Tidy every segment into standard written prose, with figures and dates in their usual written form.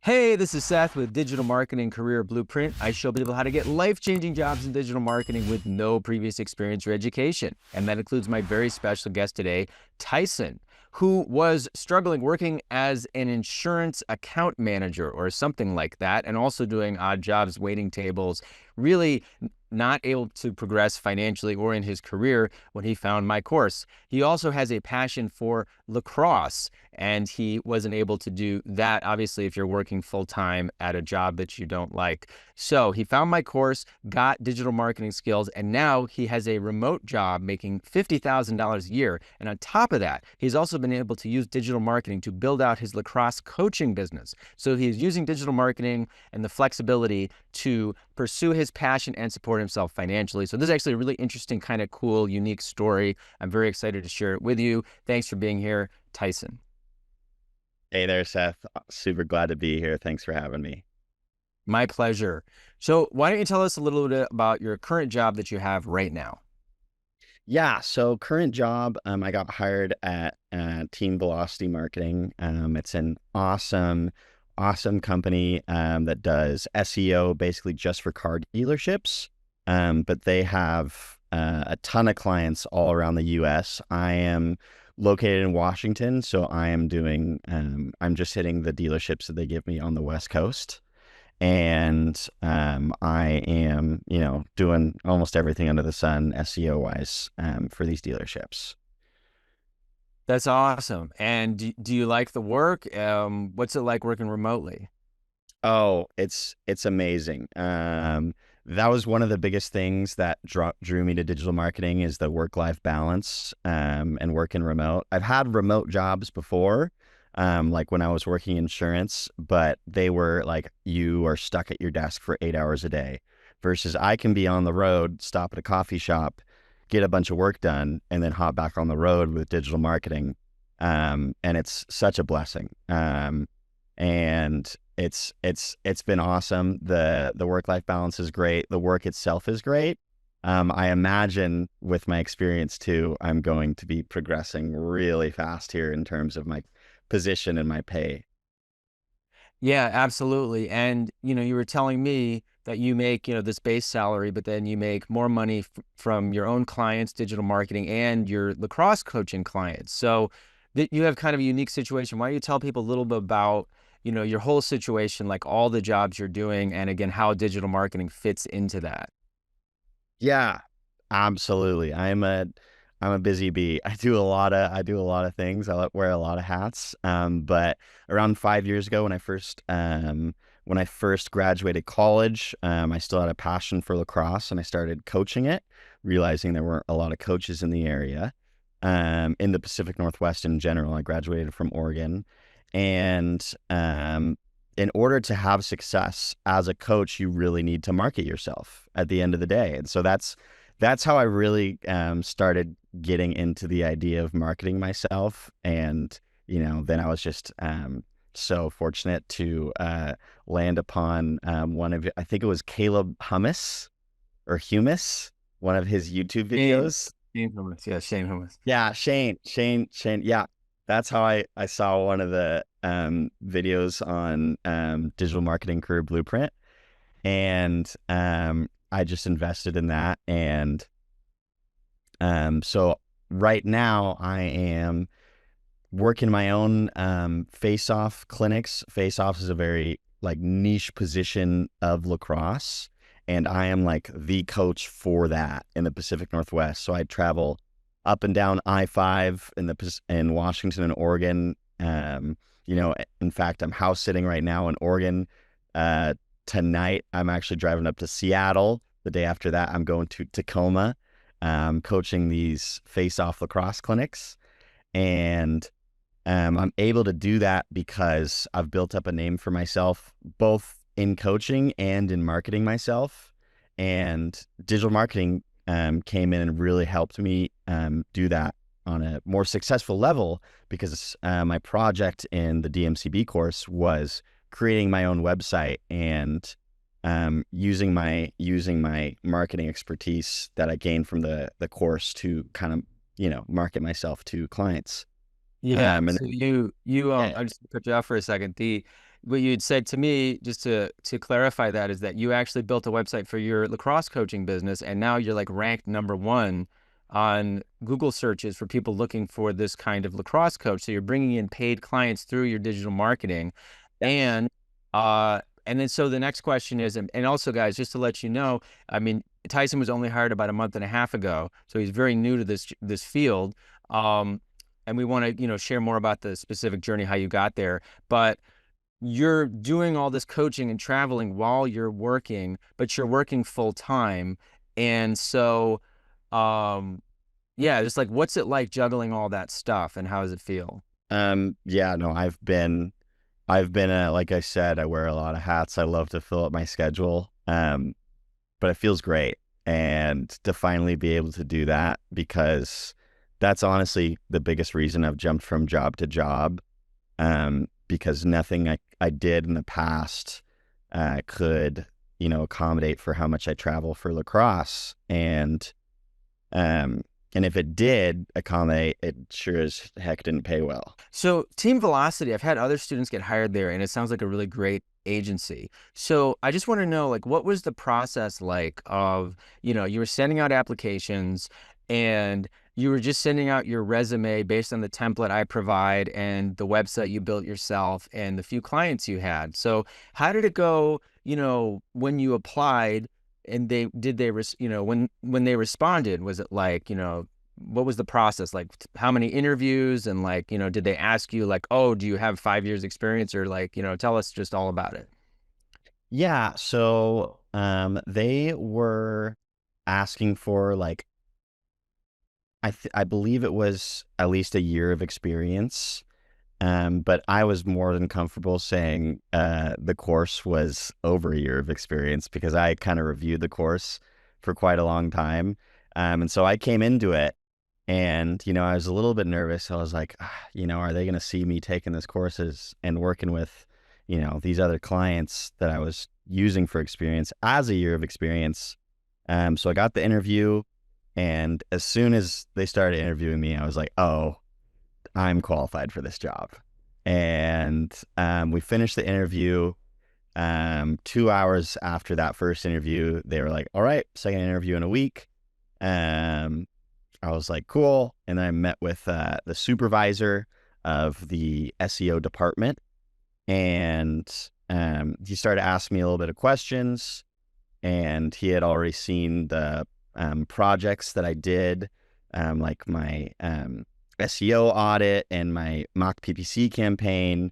Hey, this is Seth with Digital Marketing Career Blueprint. I show people how to get life-changing jobs in digital marketing with no previous experience or education. And that includes my very special guest today, Tyson, who was struggling working as an insurance account manager or something like that, and also doing odd jobs, waiting tables, really not able to progress financially or in his career when he found my course. He also has a passion for lacrosse, and he wasn't able to do that, obviously, if you're working full-time at a job that you don't like. So he found my course, got digital marketing skills, and now he has a remote job making $50,000 a year. And on top of that, he's also been able to use digital marketing to build out his lacrosse coaching business. So he's using digital marketing and the flexibility to pursue his passion and support himself financially. So this is actually a really interesting, kind of cool, unique story. I'm very excited to share it with you. Thanks for being here, Tyson. Hey there, Seth. Super glad to be here. Thanks for having me. My pleasure. So why don't you tell us a little bit about your current job that you have right now? Yeah, so current job, I got hired at Team Velocity Marketing. It's an awesome company that does SEO basically just for car dealerships. But they have a ton of clients all around the US. I am located in Washington, so I'm just hitting the dealerships that they give me on the West Coast. And I am, doing almost everything under the sun SEO wise for these dealerships. That's awesome. And do you like the work? What's it like working remotely? Oh, it's amazing. That was one of the biggest things that drew me to digital marketing is the work-life balance and working remote. I've had remote jobs before, like when I was working insurance, but they were like you are stuck at your desk for 8 hours a day versus I can be on the road, stop at a coffee shop, get a bunch of work done, and then hop back on the road with digital marketing. And it's such a blessing. And it's been awesome. The work-life balance is great. The work itself is great. I imagine with my experience too, I'm going to be progressing really fast here in terms of my position and my pay. Yeah, absolutely. And, you were telling me that you make, this base salary, but then you make more money from your own clients, digital marketing, and your lacrosse coaching clients. So you have kind of a unique situation. Why don't you tell people a little bit about, your whole situation, like all the jobs you're doing, and again, how digital marketing fits into that? Yeah, absolutely. I'm a busy bee. I do a lot of things. Wear a lot of hats. But around 5 years ago, when I first graduated college, I still had a passion for lacrosse, and I started coaching it, realizing there weren't a lot of coaches in the area, in the Pacific Northwest in general. I graduated from Oregon, and in order to have success as a coach, you really need to market yourself at the end of the day. And so that's how I really started getting into the idea of marketing myself. And, then I was just so fortunate to land upon I think it was Caleb Humis, one of his YouTube Shane, videos. Shane Hummus. Yeah, Shane Hummus. Yeah, Shane. Yeah, that's how I saw one of the videos on Digital Marketing Career Blueprint. And I just invested in that. And so right now I am working my own face-off clinics. Face-off is a very like niche position of lacrosse, and I am like the coach for that in the Pacific Northwest. So I travel up and down I-5 in Washington and Oregon. In fact, I'm house sitting right now in Oregon. Uh, Tonight, I'm actually driving up to Seattle. The day after that, I'm going to Tacoma, coaching these face-off lacrosse clinics. And I'm able to do that because I've built up a name for myself, both in coaching and in marketing myself. And digital marketing came in and really helped me do that on a more successful level because my project in the DMCB course was creating my own website and using my marketing expertise that I gained from the course to kind of market myself to clients. Yeah. And So you yeah, I just cut you off for a second. what you had said to me, just to clarify that, is that you actually built a website for your lacrosse coaching business, and now you're like ranked #1 on Google searches for people looking for this kind of lacrosse coach. So you're bringing in paid clients through your digital marketing. Yes. And and then so the next question is, and also guys, just to let you know, I mean, Tyson was only hired about a month and a half ago, so he's very new to this field. And we want to, share more about the specific journey, how you got there. But you're doing all this coaching and traveling while you're working, but you're working full time. And so, yeah, just like, what's it like juggling all that stuff, and how does it feel? Yeah, no, like I said, I wear a lot of hats. I love to fill up my schedule. But it feels great. And to finally be able to do that, because that's honestly the biggest reason I've jumped from job to job. Because nothing I did in the past could, accommodate for how much I travel for lacrosse. And if it did accommodate, it sure as heck didn't pay well. So Team Velocity, I've had other students get hired there, and it sounds like a really great agency. So I just want to know, like, what was the process like of, you were sending out applications, and you were just sending out your resume based on the template I provide and the website you built yourself and the few clients you had. So how did it go, when you applied, and when they responded, was it like, what was the process like? How many interviews, and like, did they ask you like, oh, do you have 5 years experience, or like, tell us just all about it. Yeah, so they were asking for like I believe it was at least a year of experience. But I was more than comfortable saying the course was over a year of experience, because I kind of reviewed the course for quite a long time. And so I came into it, and, I was a little bit nervous. I was like, are they going to see me taking this courses and working with, these other clients that I was using for experience as a year of experience? So I got the interview, and as soon as they started interviewing me, I was like, oh, I'm qualified for this job. And we finished the interview. 2 hours after that first interview, they were like, all right, second interview in a week. I was like, cool. And then I met with the supervisor of the SEO department, and he started asking me a little bit of questions, and he had already seen the projects that I did, like my SEO audit and my mock PPC campaign.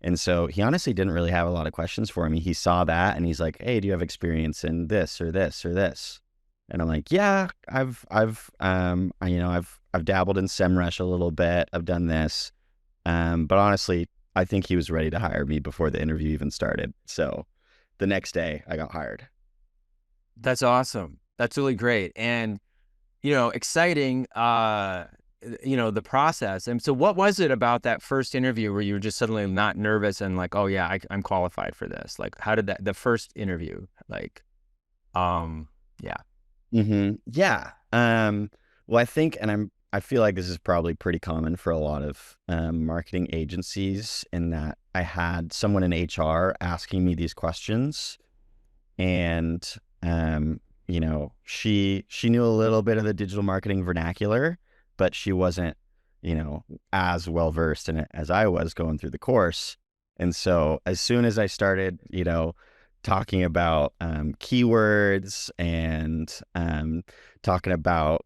And so he honestly didn't really have a lot of questions for me. He saw that, and he's like, hey, do you have experience in this or this or this? And I'm like, yeah, I've dabbled in SEMrush a little bit. I've done this. But honestly, I think he was ready to hire me before the interview even started. So the next day I got hired. That's awesome. That's really great. And, exciting, the process. And so what was it about that first interview where you were just suddenly not nervous and like, oh yeah, I'm qualified for this? Like, how did the first interview, like, yeah. Yeah. Well, I think, and I feel like this is probably pretty common for a lot of marketing agencies, in that I had someone in HR asking me these questions, and she knew a little bit of the digital marketing vernacular, but she wasn't, as well versed in it as I was going through the course. And so as soon as I started, talking about keywords, and talking about,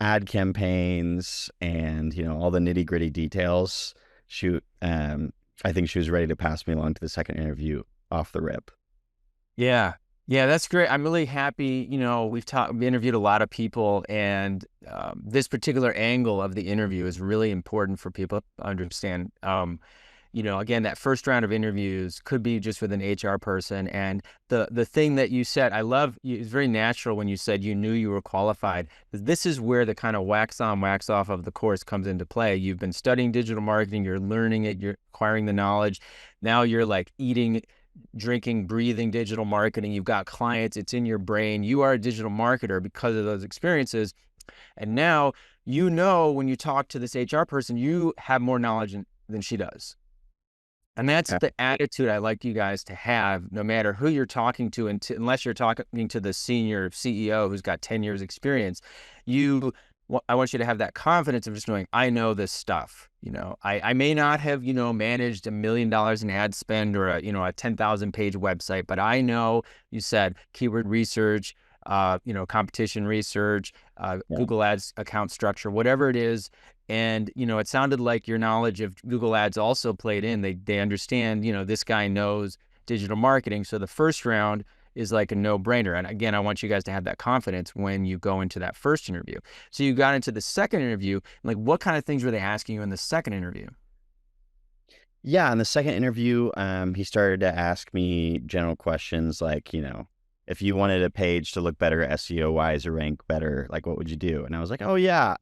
ad campaigns, and, all the nitty gritty details, I think she was ready to pass me along to the second interview off the rip. Yeah. Yeah, that's great. I'm really happy. We interviewed a lot of people, and this particular angle of the interview is really important for people to understand. Again, that first round of interviews could be just with an HR person. And the thing that you said, I love, it's very natural when you said you knew you were qualified. This is where the kind of wax on, wax off of the course comes into play. You've been studying digital marketing, you're learning it, you're acquiring the knowledge. Now you're like eating, drinking, breathing digital marketing. You've got clients, it's in your brain. You are a digital marketer because of those experiences. And now, when you talk to this HR person, you have more knowledge than she does. And that's the attitude I like you guys to have, no matter who you're talking to, and unless you're talking to the senior CEO who's got 10 years experience, I want you to have that confidence of just knowing, I know this stuff. I may not have, managed $1 million in ad spend or a 10,000 page website, but I know, you said keyword research, competition research, Yeah. Google Ads account structure, whatever it is. And, it sounded like your knowledge of Google Ads also played in. They understand, this guy knows digital marketing. So the first round is like a no-brainer. And again, I want you guys to have that confidence when you go into that first interview. So you got into the second interview, like what kind of things were they asking you in the second interview? Yeah, in the second interview, he started to ask me general questions like, if you wanted a page to look better SEO wise or rank better, like what would you do? And I was like, oh yeah.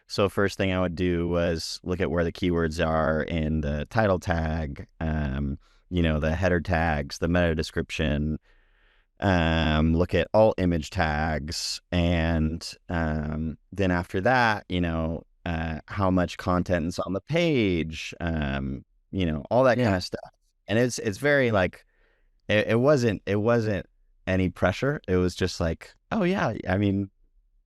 So first thing I would do was look at where the keywords are in the title tag, the header tags, the meta description, look at all image tags, and then after that, how much content is on the page, all that kind Yeah, of stuff. And it's very like it wasn't any pressure. It was just like, oh yeah, I mean,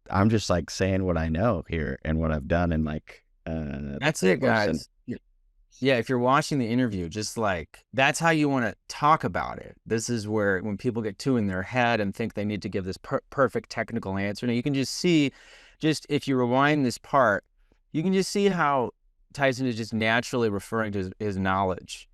I'm just like saying what I know here and what I've done in like the that's it, course. And guys. Yeah, if you're watching the interview, just like that's how you want to talk about it. This is where when people get too in their head and think they need to give this perfect technical answer. Now you can just see, just if you rewind this part, you can just see how Tyson is just naturally referring to his knowledge.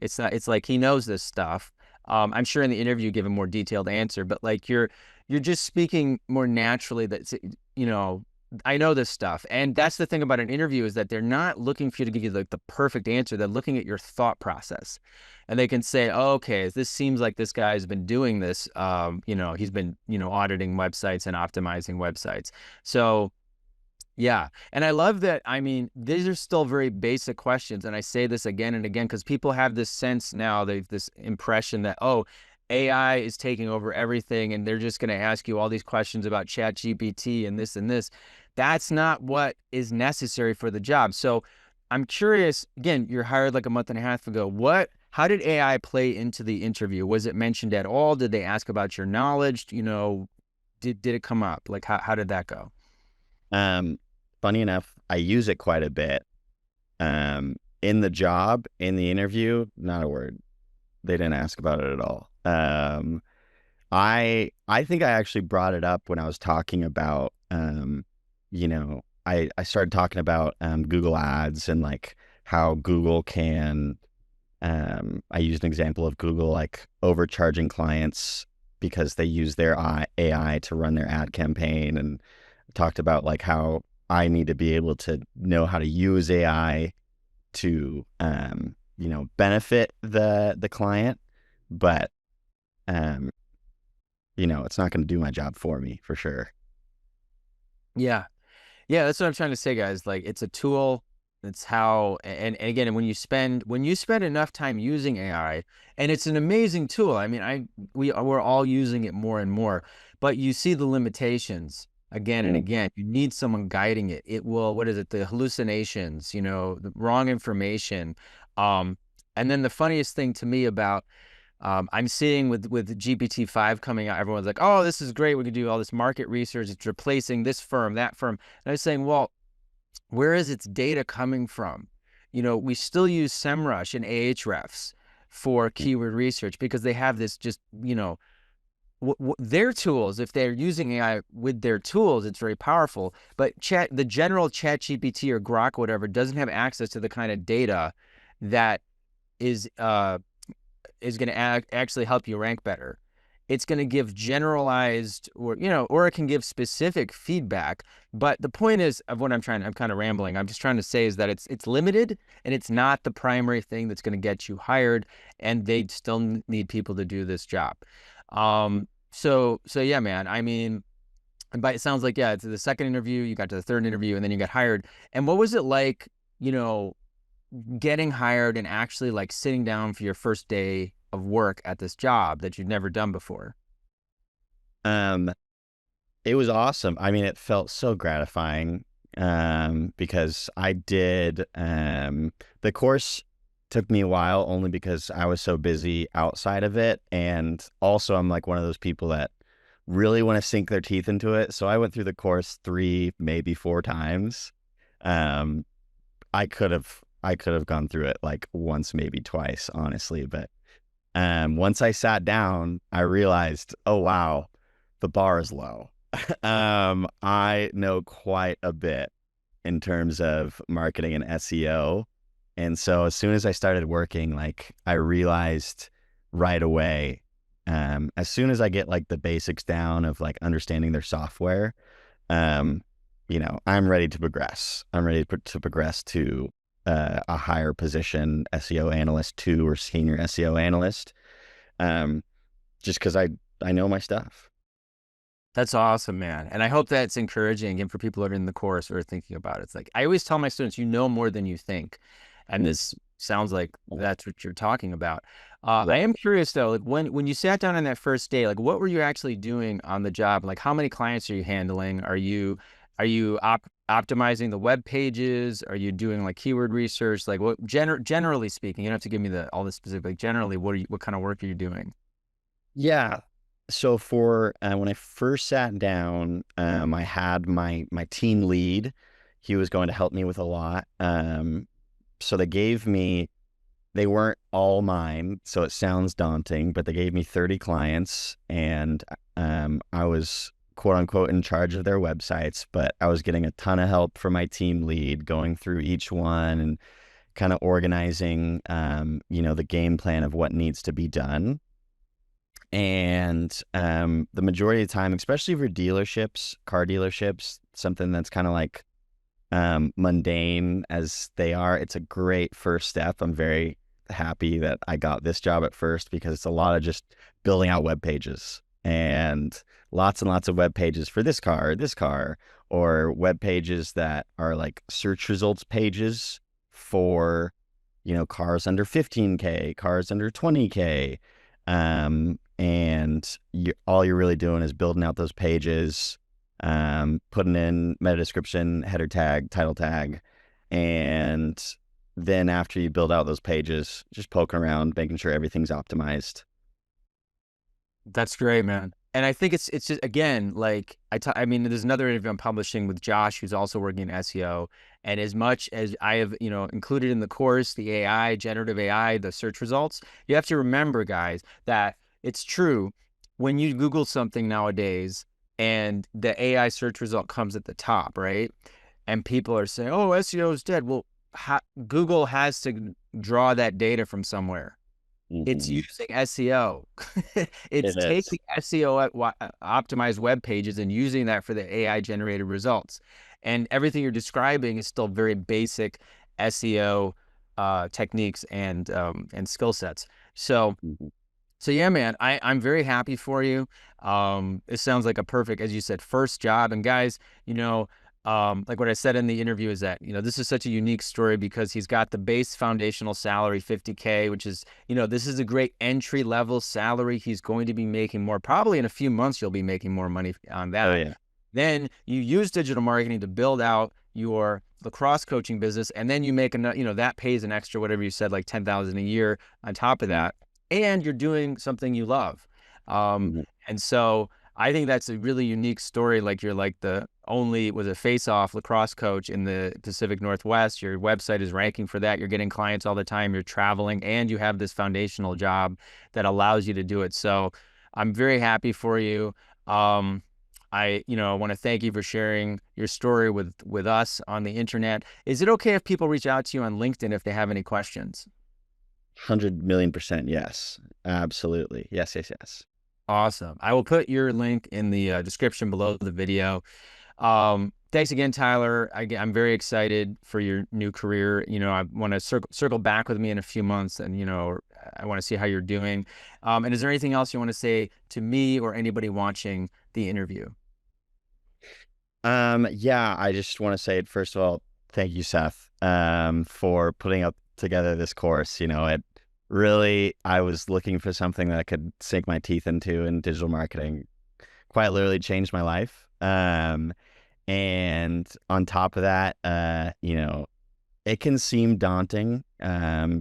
It's not. It's like he knows this stuff. I'm sure in the interview you give a more detailed answer, but like you're just speaking more naturally. That's you know I know this stuff. And that's the thing about an interview is that they're not looking for you to give you like the perfect answer. They're looking at your thought process. And they can say, oh, okay, this seems like this guy's been doing this. He's been, auditing websites and optimizing websites. So yeah. And I love that. I mean, these are still very basic questions. And I say this again and again because people have this sense now, they've this impression that, oh, AI is taking over everything and they're just going to ask you all these questions about chat GPT and this and this. That's not what is necessary for the job. So I'm curious, again, you're hired like a month and a half ago. How did AI play into the interview? Was it mentioned at all? Did they ask about your knowledge? Did it come up? Like, how did that go? um, funny enough, I use it quite a bit. In the job, in the interview, not a word. They didn't ask about it at all. I think I actually brought it up when I was talking about I started talking about Google Ads and like how Google can I used an example of Google like overcharging clients because they use their AI to run their ad campaign, and talked about like how I need to be able to know how to use AI to benefit the client, but um it's not going to do my job for me for sure. Yeah. Yeah, that's what I'm trying to say, guys. Like it's a tool. It's how, and again, when you spend enough time using AI, and it's an amazing tool. I mean, we're all using it more and more, but you see the limitations again and Mm. again. You need someone guiding it. It will, what is it? The hallucinations, the wrong information. Um, and then the funniest thing to me about I'm seeing with GPT-5 coming out, everyone's like, oh, this is great. We can do all this market research. It's replacing this firm, that firm. And I was saying, well, where is its data coming from? We still use SEMrush and Ahrefs for keyword research because they have this just, their tools. If they're using AI with their tools, it's very powerful. But the general Chat GPT or Grok, whatever, doesn't have access to the kind of data that is going to actually help you rank better. It's going to give generalized or it can give specific feedback. But the point is of what I'm kind of rambling. I'm just trying to say is that it's limited and it's not the primary thing that's going to get you hired. And they still need people to do this job. So yeah, man, I mean, but it sounds like, yeah, it's the second interview, you got to the third interview and then you got hired. And what was it like, getting hired and actually like sitting down for your first day of work at this job that you've never done before? Um, it was awesome. I mean, it felt so gratifying because I did the course took me a while only because I was so busy outside of it. And also I'm like one of those people that really want to sink their teeth into it. So I went through the course 3, maybe 4 times. Um, I could have gone through it like once, maybe twice, honestly. But once I sat down, I realized, oh wow, the bar is low. I know quite a bit in terms of marketing and SEO. And so as soon as I started working, like I realized right away, as soon as I get like the basics down of like understanding their software, um, I'm ready to progress. I'm ready to progress to a higher position, SEO analyst 2 or senior SEO analyst, um, just because I know my stuff. That's awesome, man. And I hope that's encouraging again for people that are in the course or thinking about it. It's like I always tell my students, you know more than you think. And this sounds like that's what you're talking about. Yeah. I am curious though, like when you sat down on that first day, like what were you actually doing on the job? Like how many clients are you handling? Are you optimizing the web pages? Are you doing like keyword research? Like what generally speaking, you don't have to give me all the specific, like generally what kind of work are you doing? Yeah. So for when I first sat down, I had my team lead. He was going to help me with a lot. So they weren't all mine, so it sounds daunting, but they gave me 30 clients, and I was quote unquote in charge of their websites, but I was getting a ton of help from my team lead going through each one and kind of organizing, the game plan of what needs to be done. And the majority of the time, especially for dealerships, car dealerships, something that's kind of like mundane as they are, it's a great first step. I'm very happy that I got this job at first because it's a lot of just building out web pages and lots of web pages for this car, or web pages that are like search results pages for, cars under 15K, cars under 20K. And all you're really doing is building out those pages, putting in meta description, header tag, title tag, and then after you build out those pages, just poking around, making sure everything's optimized. That's great, man. And I think it's just again like I mean there's another interview I'm publishing with Josh who's also working in SEO, and as much as I have included in the course the AI, generative AI, the search results, you have to remember, guys, that it's true when you Google something nowadays and the AI search result comes at the top, right? And people are saying, "Oh, SEO is dead." Well, Google has to draw that data from somewhere. It's Hmm. using SEO. It's It is. taking SEO optimized web pages and using that for the AI generated results. And everything you're describing is still very basic SEO techniques and skill sets. So Mhm. so yeah, man, I'm very happy for you. It sounds like a perfect, as you said, first job. And guys, like what I said in the interview is that, this is such a unique story because he's got the base foundational salary, 50K, which is, this is a great entry level salary. He's going to be making more, probably in a few months, you'll be making more money on Oh that. yeah. Then you use digital marketing to build out your lacrosse coaching business, and then you make enough, that pays an extra, whatever you said, like 10,000 a year on top of that, and you're doing something you love. Um, Mhm. and so I think that's a really unique story. Like you're like the only was a face-off lacrosse coach in the Pacific Northwest. Your website is ranking for that. You're getting clients all the time. You're traveling, and you have this foundational job that allows you to do it. So I'm very happy for you. Um, I want to thank you for sharing your story with us on the internet. Is it okay if people reach out to you on LinkedIn if they have any questions? 100 million% yes. Absolutely. Yes, yes, yes. Awesome. I will put your link in the description below the video. Thanks again, Tyler. I'm very excited for your new career. I want to circle back with me in a few months, and I want to see how you're doing. And is there anything else you want to say to me or anybody watching the interview? Yeah, I just want to say, first of all, thank you, Seth, for putting up together this course. It really, I was looking for something that I could sink my teeth into, in digital marketing quite literally changed my life. And on top of that, it can seem daunting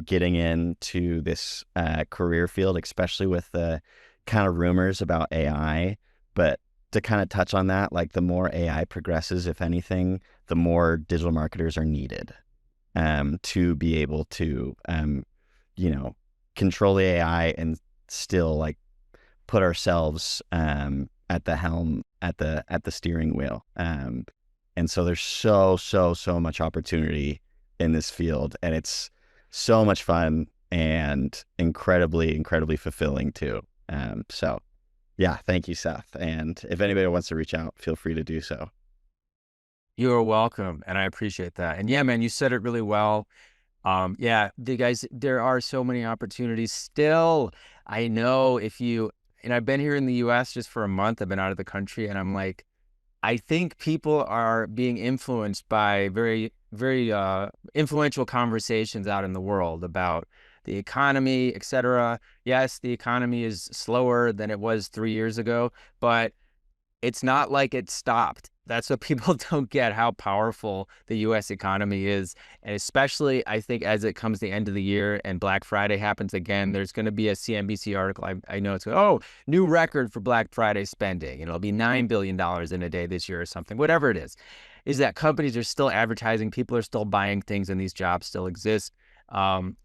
getting into this career field, especially with the kind of rumors about AI. But to kind of touch on that, like the more AI progresses, if anything, the more digital marketers are needed to be able to, you know, control the AI and still like put ourselves at the helm, at the steering wheel. And so there's so much opportunity in this field, and it's so much fun and incredibly fulfilling too. So yeah, thank you, Seth. And if anybody wants to reach out, feel free to do so. You're welcome, and I appreciate that. And yeah, man, you said it really well. Yeah, the guys, there are so many opportunities still. I know and I've been here in the US just for a month. I've been out of the country, and I'm like, I think people are being influenced by very influential conversations out in the world about the economy, etc. Yes, the economy is slower than it was 3 years ago, but it's not like it stopped. That's what people don't get, how powerful the US economy is. And especially, I think, as it comes the end of the year and Black Friday happens again, there's going to be a CNBC article. I know it's, oh, new record for Black Friday spending. It'll be $9 billion in a day this year or something, whatever it is that companies are still advertising, people are still buying things, and these jobs still exist.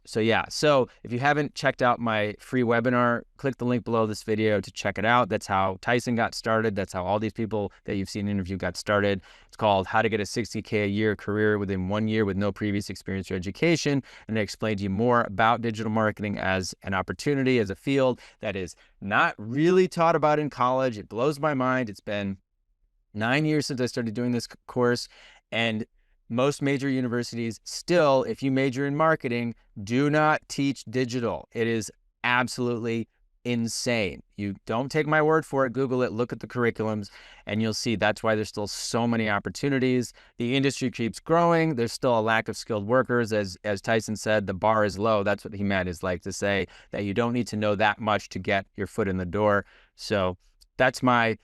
So yeah, so if you haven't checked out my free webinar, click the link below this video to check it out. That's how Tyson got started. That's how all these people that you've seen interview got started. It's called How to Get a 60K a Year Career Within 1 Year with No Previous Experience or Education. And I explained to you more about digital marketing as an opportunity, as a field that is not really taught about in college. It blows my mind. It's been 9 years since I started doing this course, and most major universities still, if you major in marketing, do not teach digital. It is absolutely insane. You don't take my word for it. Google it, look at the curriculums, and you'll see that's why there's still so many opportunities. The industry keeps growing. There's still a lack of skilled workers. As Tyson said, the bar is low. That's what he meant, is like to say that you don't need to know that much to get your foot in the door. So that's my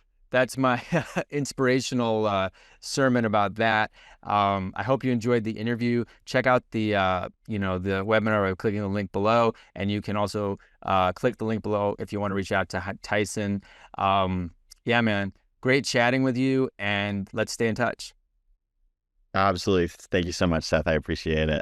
inspirational sermon about that. I hope you enjoyed the interview. Check out the the webinar by clicking the link below, and you can also click the link below if you want to reach out to Tyson. Yeah, man, great chatting with you, and let's stay in touch. Absolutely. Thank you so much, Seth. I appreciate it.